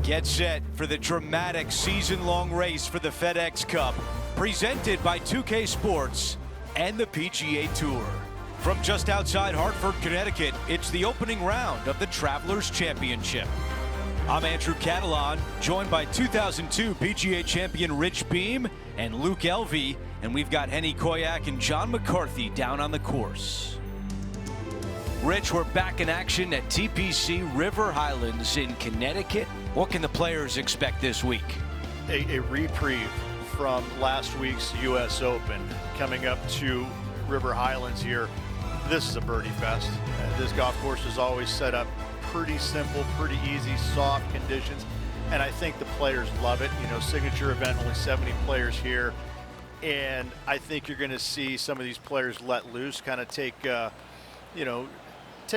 Get set for the dramatic season-long race for the FedEx Cup, presented by 2K Sports and the PGA Tour. From just outside Hartford, Connecticut, it's the opening round of the Travelers Championship. I'm Andrew Catalan, joined by 2002 PGA champion Rich Beem and Luke Elvey, and we've got Henny Koyak and John McCarthy down on the course. Rich, we're back in action at TPC River Highlands in Connecticut. What can the players expect this week? A reprieve from last week's U.S. Open coming up to River Highlands here. This is a birdie fest. This golf course is always set up pretty simple, pretty easy, soft conditions, and I think the players love it. You know, signature event, only 70 players here, and I think you're going to see some of these players let loose, kind of take a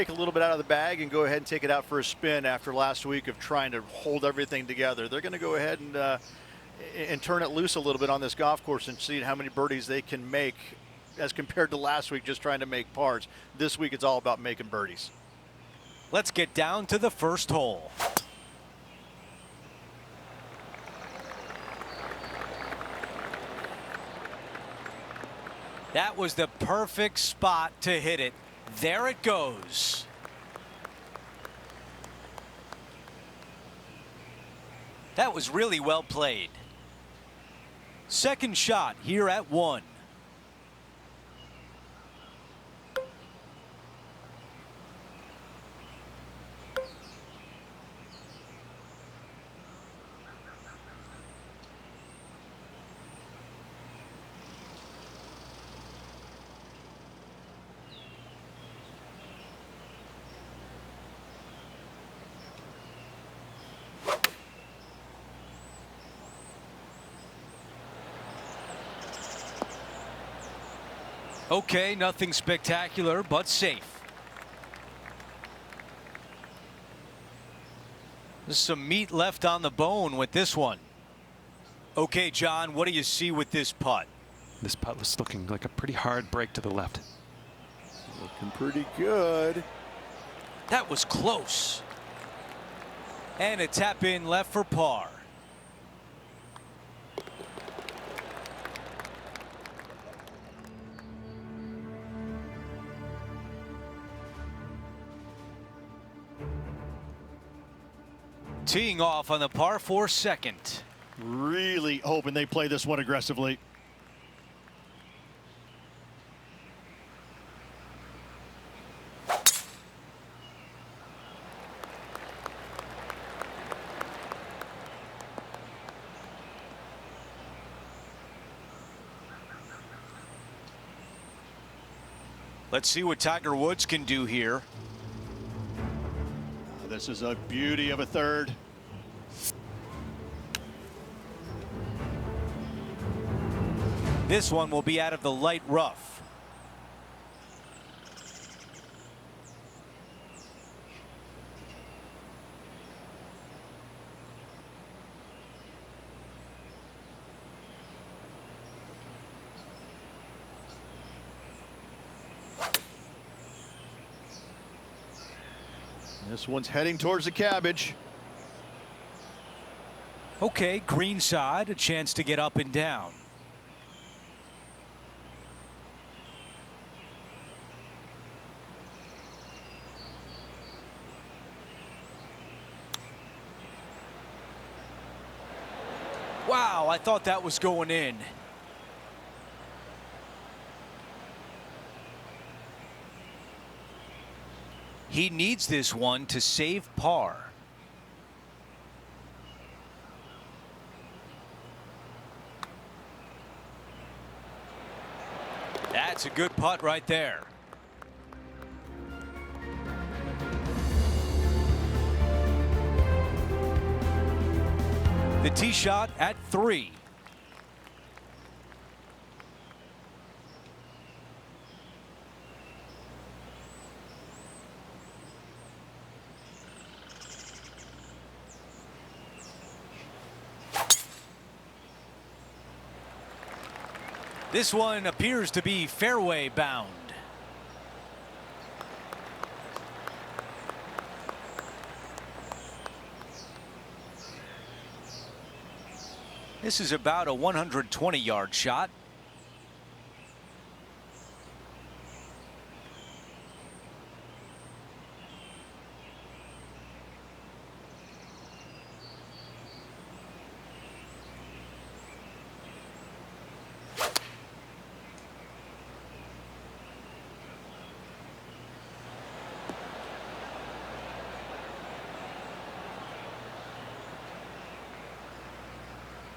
little bit out of the bag and go ahead and take it out for a spin after last week of trying to hold everything together. They're going to go ahead and turn it loose a little bit on this golf course and see how many birdies they can make as compared to last week just trying to make pars. This week it's all about making birdies. Let's get down to the first hole. That was the perfect spot to hit it. There it goes. That was really well played. Second shot here at 1. Okay, nothing spectacular, but safe. There's some meat left on the bone with this one. Okay, John, what do you see with this putt? This putt was looking like a pretty hard break to the left. Looking pretty good. That was close. And a tap in left for par. Teeing off on the par 4 second. Really hoping they play this one aggressively. Let's see what Tiger Woods can do here. This is a beauty of a third. This one will be out of the light rough. This one's heading towards the cabbage. Okay, green side, a chance to get up and down. Wow, I thought that was going in. He needs this one to save par. That's a good putt right there. The tee shot at 3. This one appears to be fairway bound. This is about a 120-yard shot.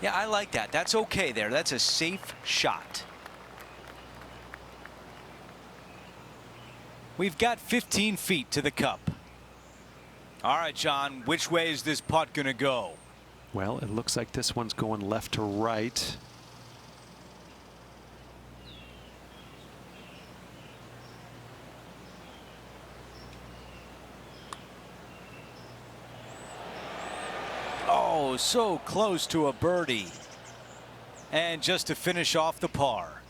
Yeah, I like that. That's okay there. That's a safe shot. We've got 15 feet to the cup. All right, John, which way is this putt going to go? Well, it looks like this one's going left to right. Oh, so close to a birdie. And just to finish off the par.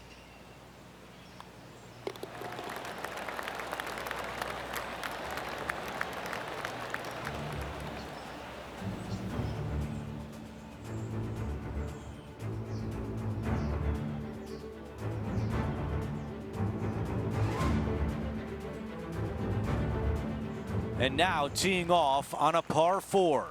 And now teeing off on a par 4.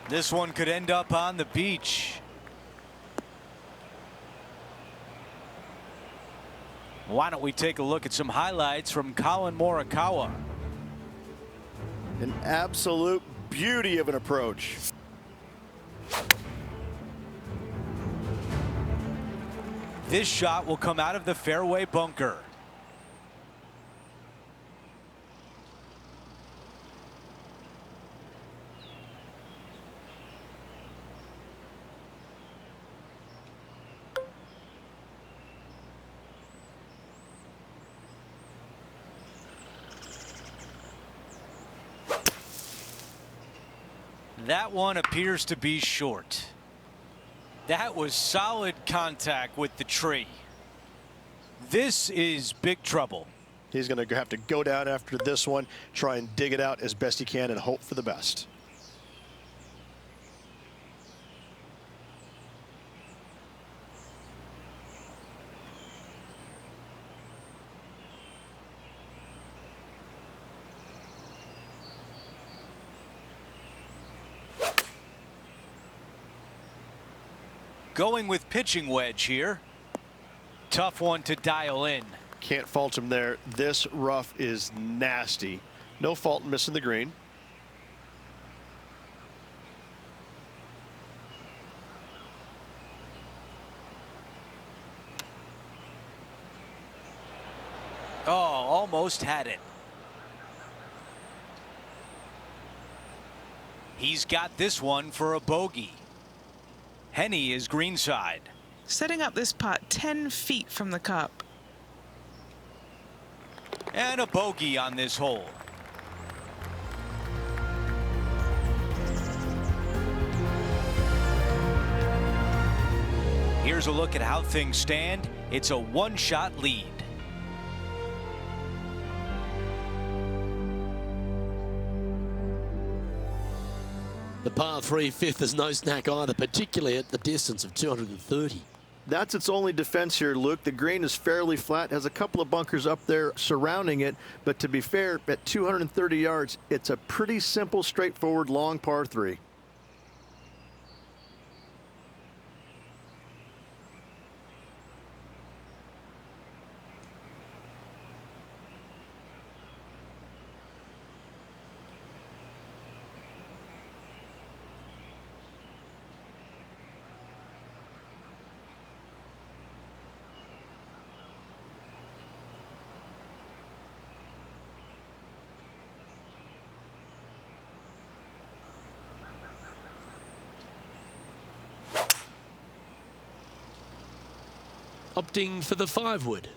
This one could end up on the beach. Why don't we take a look at some highlights from Colin Morikawa? An absolute beauty of an approach. This shot will come out of the fairway bunker. That one appears to be short. That was solid contact with the tree. This is big trouble. He's going to have to go down after this one, try and dig it out as best he can and hope for the best. Going with pitching wedge here. Tough one to dial in. Can't fault him there. This rough is nasty. No fault in missing the green. Oh, almost had it. He's got this one for a bogey. Henny is greenside. Setting up this putt 10 feet from the cup. And a bogey on this hole. Here's a look at how things stand. It's a one-shot lead. The par 3 fifth is no snack either, particularly at the distance of 230. That's its only defense here, Luke. The green is fairly flat, has a couple of bunkers up there surrounding it, but to be fair, at 230 yards, it's a pretty simple, straightforward, long par 3. Opting for the 5-wood.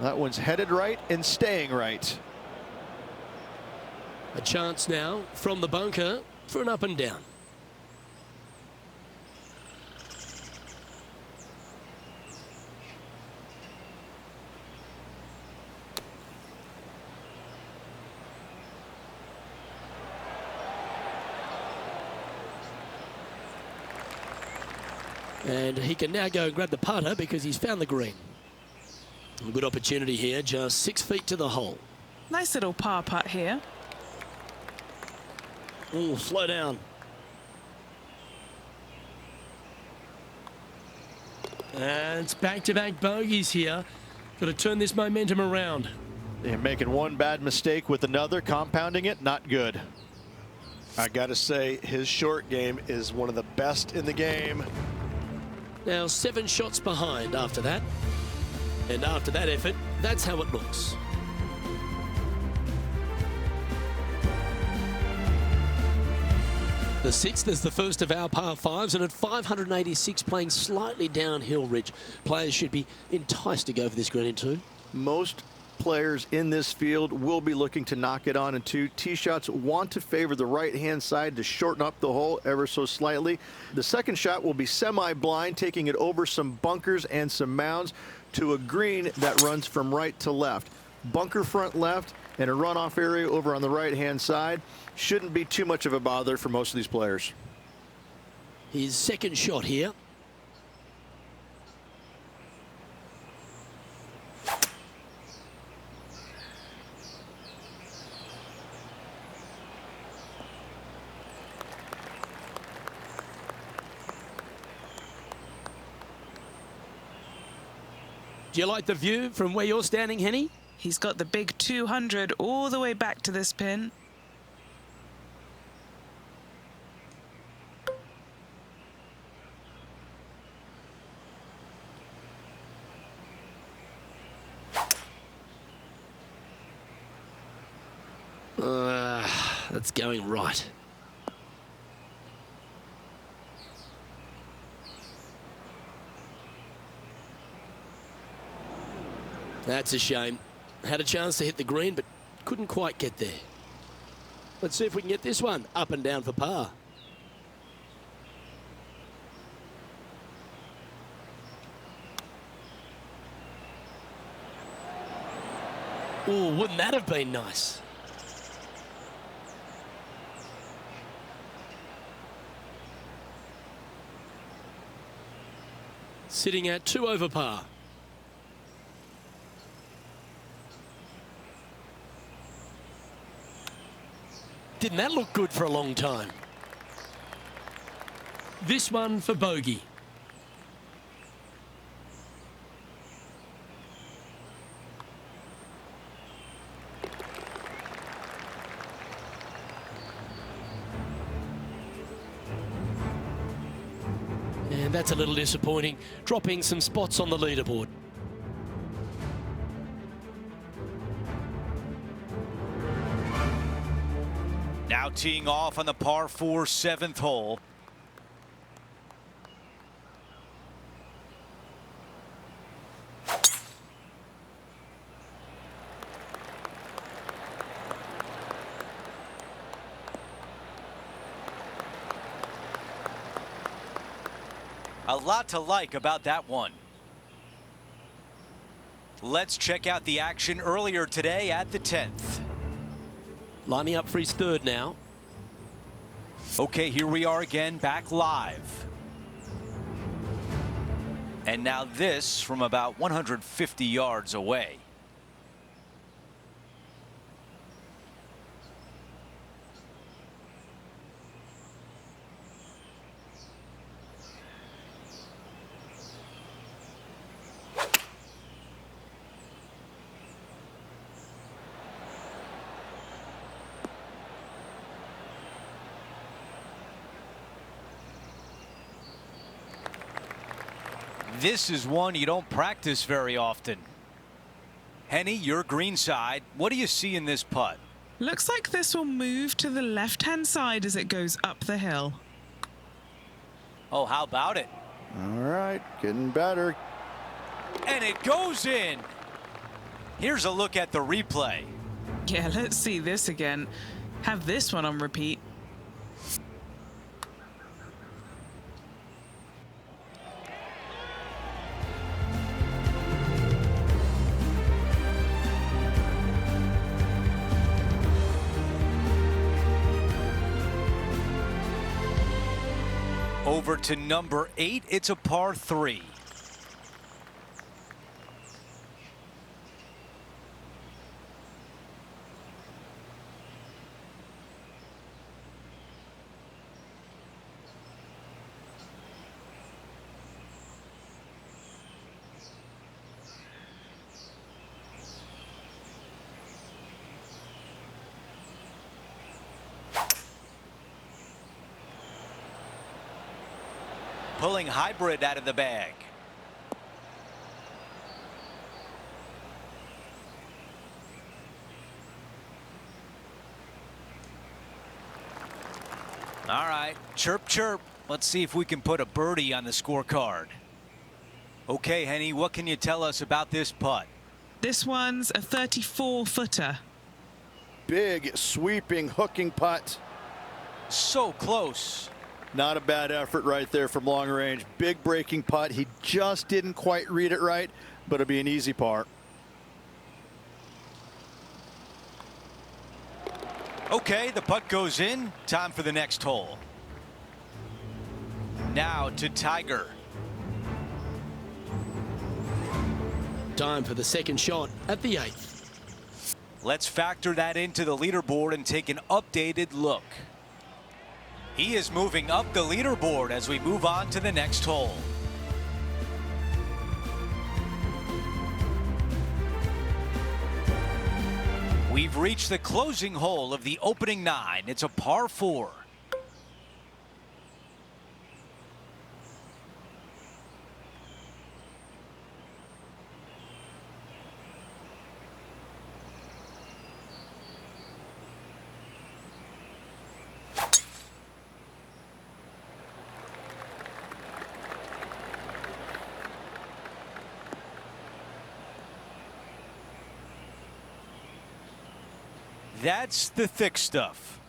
That one's headed right and staying right. A chance now from the bunker for an up and down. And he can now go and grab the putter because he's found the green. A good opportunity here, just 6 feet to the hole. Nice little par putt here. Oh, slow down. And it's back-to-back bogeys here. Got to turn this momentum around. And making one bad mistake with another, compounding it, not good. I got to say, his short game is one of the best in the game. Now 7 shots behind after that. And after that effort, that's how it looks. The 6th is the first of our par 5s, and at 586 playing slightly downhill ridge. Players should be enticed to go for this green in 2. Most players in this field will be looking to knock it on in 2. Tee shots want to favor the right-hand side to shorten up the hole ever so slightly. The second shot will be semi-blind, taking it over some bunkers and some mounds to a green that runs from right to left. Bunker front left and a runoff area over on the right-hand side. Shouldn't be too much of a bother for most of these players. His second shot here. Do you like the view from where you're standing, Henny? He's got the big 200 all the way back to this pin. That's going right. That's a shame. Had a chance to hit the green, but couldn't quite get there. Let's see if we can get this one up and down for par. Oh, wouldn't that have been nice? Sitting at 2 over par. Didn't that look good for a long time? This one for bogey. And that's a little disappointing, dropping some spots on the leaderboard. Now teeing off on the par 4 7th hole. A lot to like about that one. Let's check out the action earlier today at the 10th. Lining up for his 3rd now. Okay, here we are again, back live. And now this from about 150 yards away. This is one you don't practice very often. Henny, your green side. What do you see in this putt? Looks like this will move to the left-hand side as it goes up the hill. Oh, how about it? All right, getting better. And it goes in. Here's a look at the replay. Yeah, let's see this again. Have this one on repeat. over to number 8. It's a par 3. Pulling hybrid out of the bag. All right, chirp, chirp. Let's see if we can put a birdie on the scorecard. Okay, Henny, what can you tell us about this putt? This one's a 34-footer. Big, sweeping, hooking putt. So close. Not a bad effort right there from long range. Big breaking putt. He just didn't quite read it right, but it'll be an easy par. Okay, the putt goes in. Time for the next hole. Now to Tiger. Time for the second shot at the 8th. Let's factor that into the leaderboard and take an updated look. He is moving up the leaderboard as we move on to the next hole. We've reached the closing hole of the opening 9. It's a par 4. That's the thick stuff.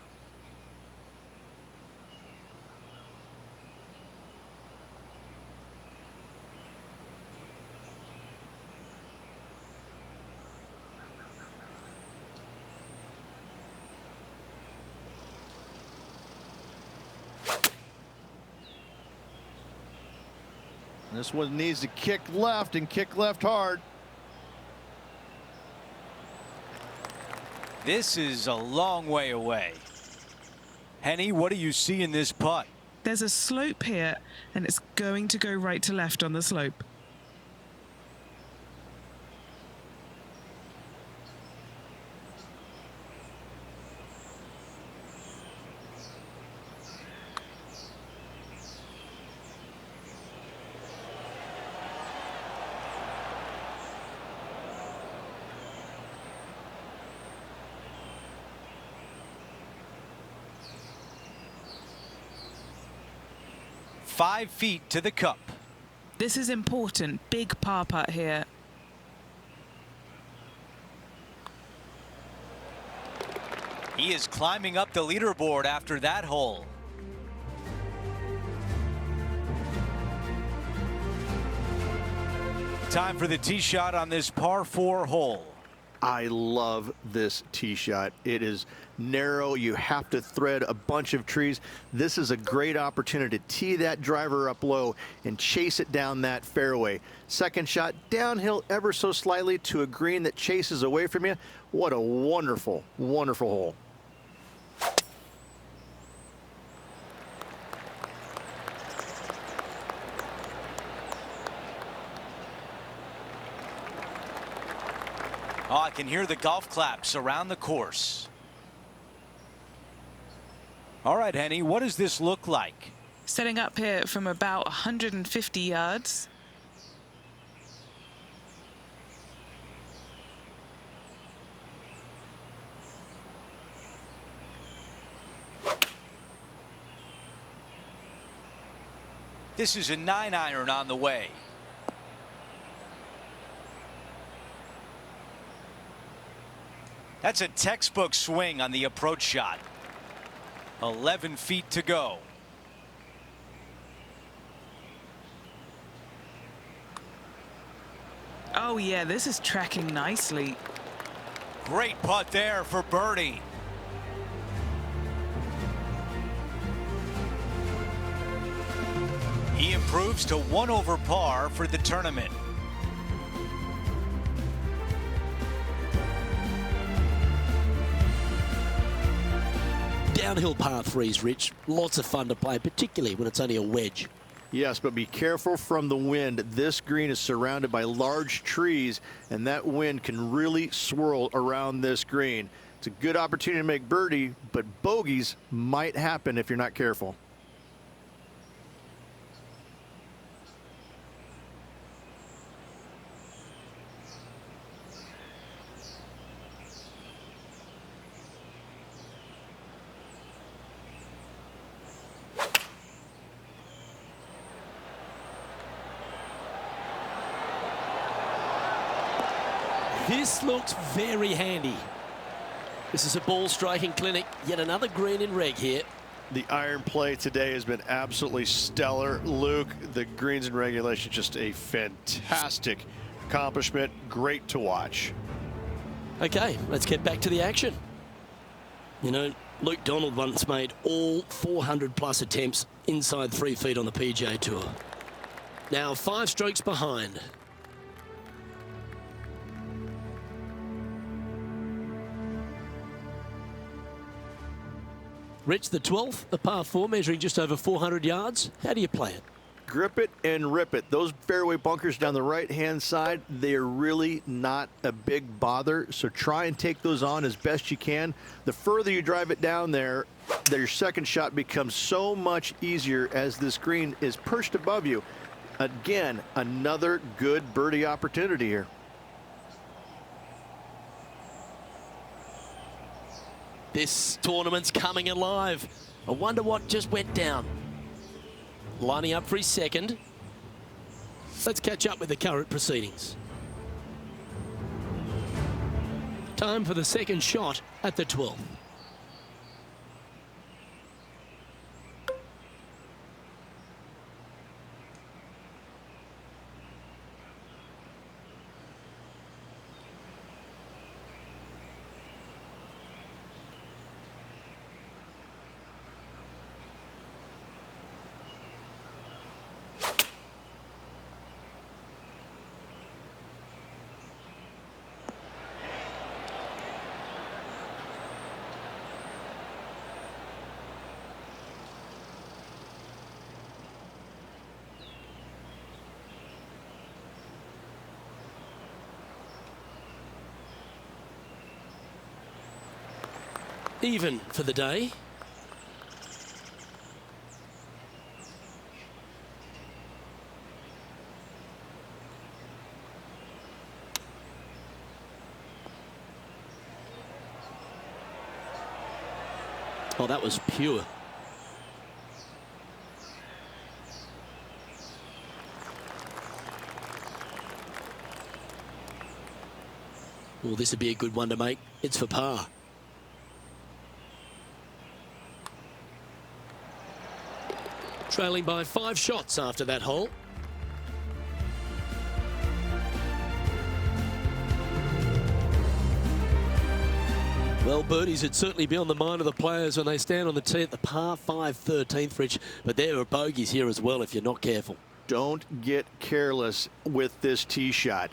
This one needs to kick left and kick left hard. This is a long way away. Henny, what do you see in this putt? There's a slope here, and it's going to go right to left on the slope. Five feet to the cup. This is important. Big par putt here. He is climbing up the leaderboard after that hole. Time for the tee shot on this par 4 hole. I love this tee shot. It is narrow. You have to thread a bunch of trees. This is a great opportunity to tee that driver up low and chase it down that fairway. Second shot downhill ever so slightly to a green that chases away from you. What a wonderful, wonderful hole. Oh, I can hear the golf claps around the course. All right, Henny, what does this look like? Setting up here from about 150 yards. This is a 9-iron on the way. That's a textbook swing on the approach shot. 11 feet to go. Oh yeah, this is tracking nicely. Great putt there for birdie. He improves to 1 over par for the tournament. Downhill par threes, Rich. Lots of fun to play, particularly when it's only a wedge. Yes, but be careful from the wind. This green is surrounded by large trees, and that wind can really swirl around this green. It's a good opportunity to make birdie, but bogeys might happen if you're not careful. This looks very handy. This is a ball striking clinic. Yet another green in reg here. The iron play today has been absolutely stellar. Luke, the greens in regulation, just a fantastic accomplishment. Great to watch. Okay, let's get back to the action. You know, Luke Donald once made all 400+ attempts inside 3 feet on the PGA Tour. Now 5 strokes behind. Rich, the 12th, a par 4 measuring just over 400 yards. How do you play it? Grip it and rip it. Those fairway bunkers down the right-hand side, they are really not a big bother, so try and take those on as best you can. The further you drive it down there, your second shot becomes so much easier as this green is perched above you. Again, another good birdie opportunity here. This tournament's coming alive. I wonder what just went down. Lining up for his second. Let's catch up with the current proceedings. Time for the second shot at the 12th. Even for the day. Oh, that was pure. Well, this would be a good one to make. It's for par. Trailing by 5 shots after that hole. Well, birdies would certainly be on the mind of the players when they stand on the tee at the par 5 13th, Rich. But there are bogeys here as well if you're not careful. Don't get careless with this tee shot.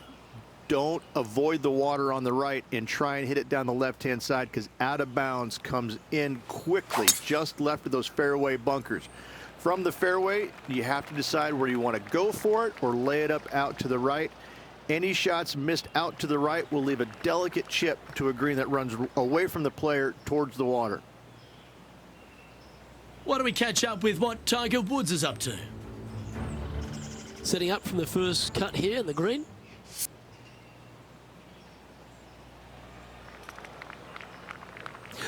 Don't avoid the water on the right and try and hit it down the left-hand side, because out of bounds comes in quickly, just left of those fairway bunkers. From the fairway, you have to decide where you want to go for it or lay it up out to the right. Any shots missed out to the right will leave a delicate chip to a green that runs away from the player towards the water. Why don't we catch up with what Tiger Woods is up to? Setting up from the first cut here in the green.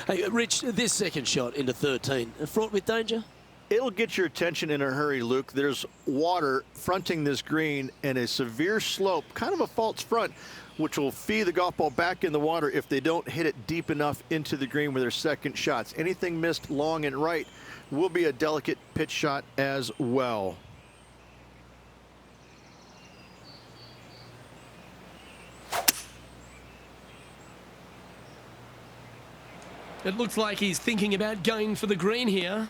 Hey, Rich, this second shot into 13, fraught with danger? It'll get your attention in a hurry, Luke. There's water fronting this green and a severe slope, kind of a false front, which will feed the golf ball back in the water if they don't hit it deep enough into the green with their second shots. Anything missed long and right will be a delicate pitch shot as well. It looks like he's thinking about going for the green here.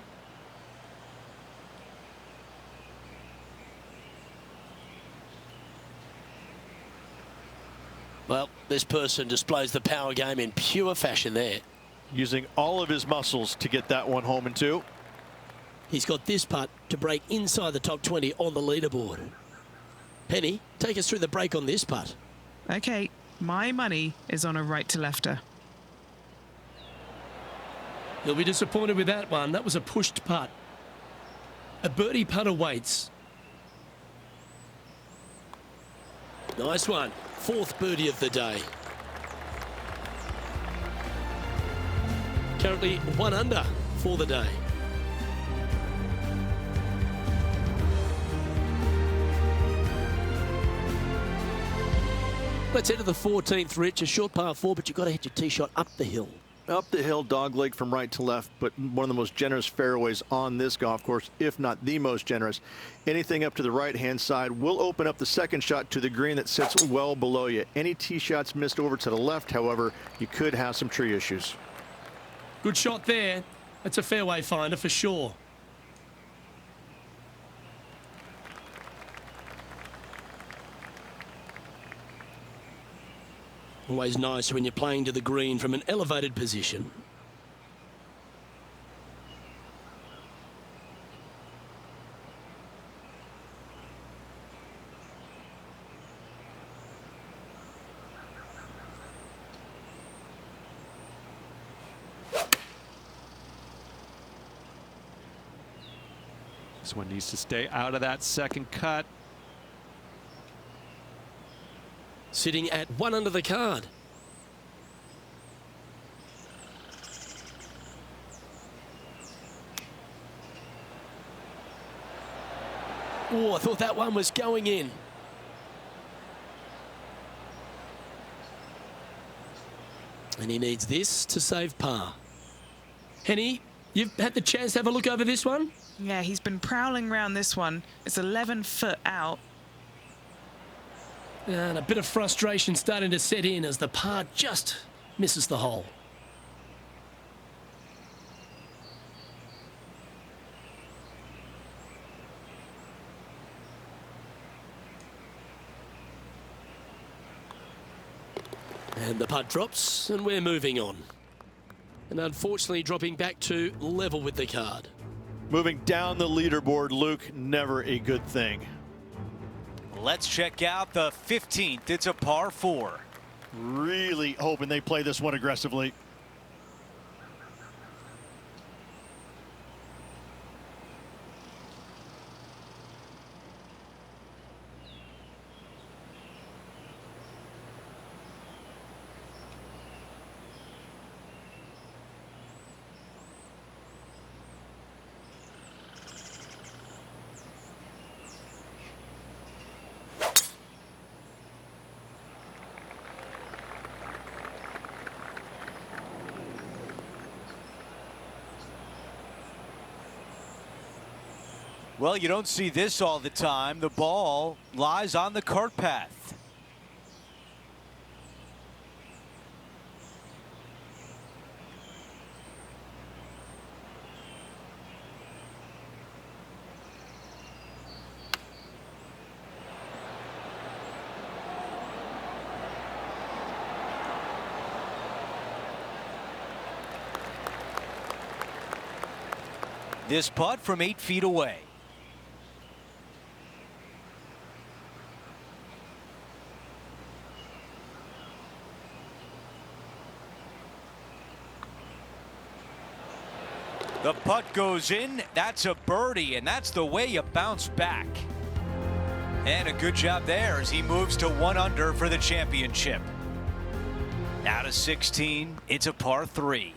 Well, this person displays the power game in pure fashion there. Using all of his muscles to get that one home in two. He's got this putt to break inside the top 20 on the leaderboard. Penny, take us through the break on this putt. Okay, my money is on a right to lefter. You'll be disappointed with that one. That was a pushed putt. A birdie putt awaits. Nice one. Fourth birdie of the day. Currently 1 under for the day. Let's head to the 14th, Rich. A short par 4, but you've got to hit your tee shot up the hill. Up the hill, dogleg from right to left, but one of the most generous fairways on this golf course, if not the most generous. Anything up to the right-hand side will open up the second shot to the green that sits well below you. Any tee shots missed over to the left, however, you could have some tree issues. Good shot there. That's a fairway finder for sure. Always nice when you're playing to the green from an elevated position. This one needs to stay out of that second cut. Sitting at 1 under the card. Oh, I thought that one was going in. And he needs this to save par. Henny, you've had the chance to have a look over this one? Yeah, he's been prowling around this one. It's 11 foot out. And a bit of frustration starting to set in as the par just misses the hole. And the putt drops, and we're moving on. And unfortunately dropping back to level with the card. Moving down the leaderboard, Luke, never a good thing. Let's check out the 15th. It's a par 4. Really hoping they play this one aggressively. Well, you don't see this all the time. The ball lies on the cart path. This putt from 8 feet away. The putt goes in. That's a birdie, and that's the way you bounce back. And a good job there as he moves to 1 under for the championship. Out of 16, it's a par 3.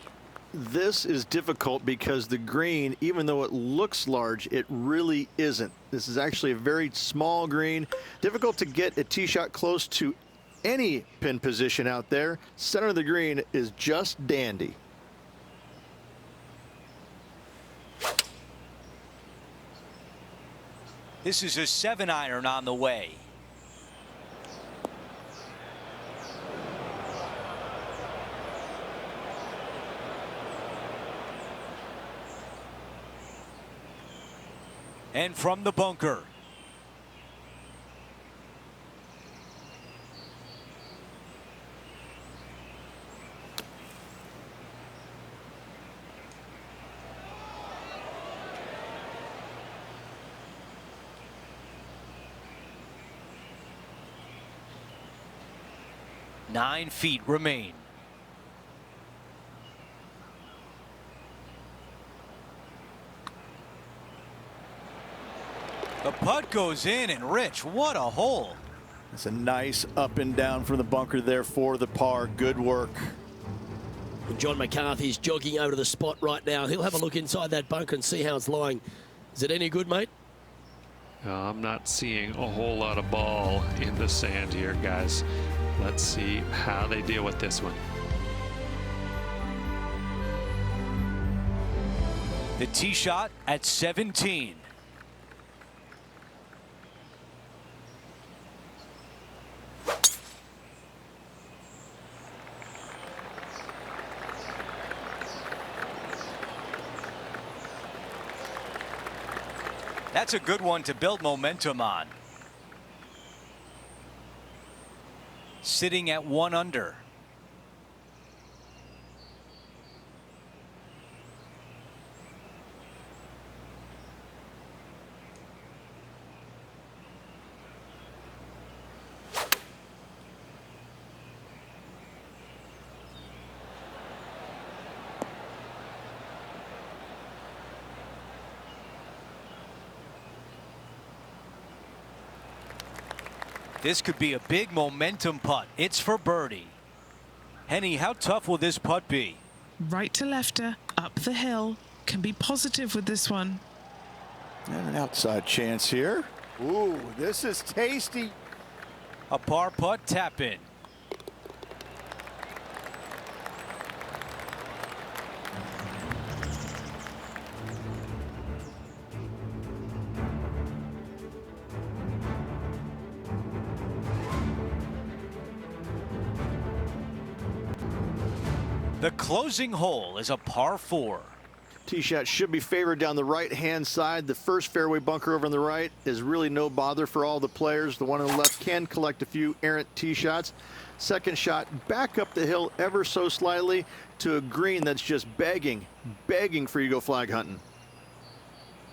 This is difficult because the green, even though it looks large, it really isn't. This is actually a very small green. Difficult to get a tee shot close to any pin position out there. Center of the green is just dandy. This is a 7-iron on the way. And from the bunker. 9 feet remain. The putt goes in, and Rich, what a hole. It's a nice up and down from the bunker there for the par. Good work. John McCarthy's jogging over to the spot right now. He'll have a look inside that bunker and see how it's lying. Is it any good, mate? I'm not seeing a whole lot of ball in the sand here, guys. Let's see how they deal with this one. The tee shot at 17. That's a good one to build momentum on. Sitting at 1 under. This could be a big momentum putt. It's for birdie. Henny, how tough will this putt be? Right to lefter, up the hill. Can be positive with this one. And an outside chance here. Ooh, this is tasty. A par putt, tap in. The closing hole is a par 4. Tee shot should be favored down the right-hand side. The first fairway bunker over on the right is really no bother for all the players. The one on the left can collect a few errant tee shots. Second shot back up the hill ever so slightly to a green that's just begging for you to go flag hunting.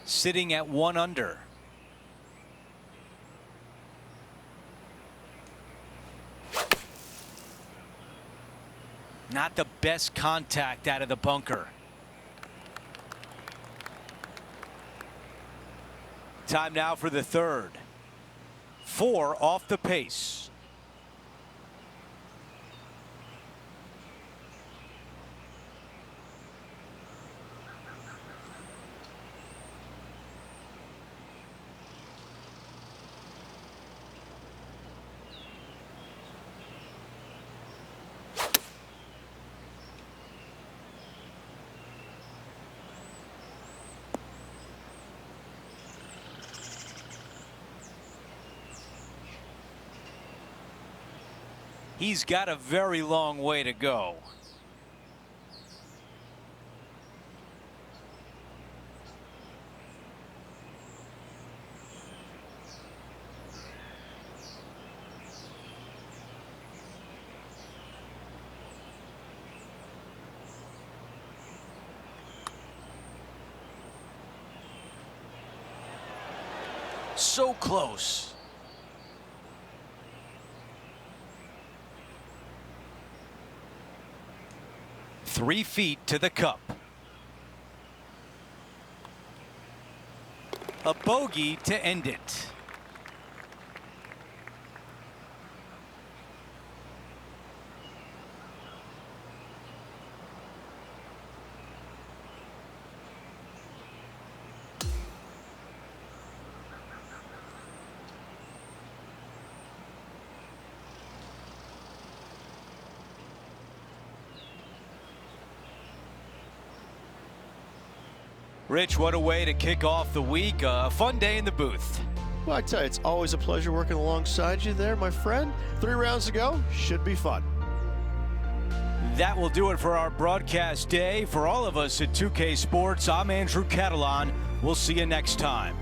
Sitting at 1 under. Not the best contact out of the bunker. Time now for the third. 4 off the pace. He's got a very long way to go. So close. 3 feet to the cup. A bogey to end it. Rich, what a way to kick off the week. A fun day in the booth. Well, I tell you, it's always a pleasure working alongside you there, my friend. 3 rounds to go. Should be fun. That will do it for our broadcast day. For all of us at 2K Sports, I'm Andrew Catalan. We'll see you next time.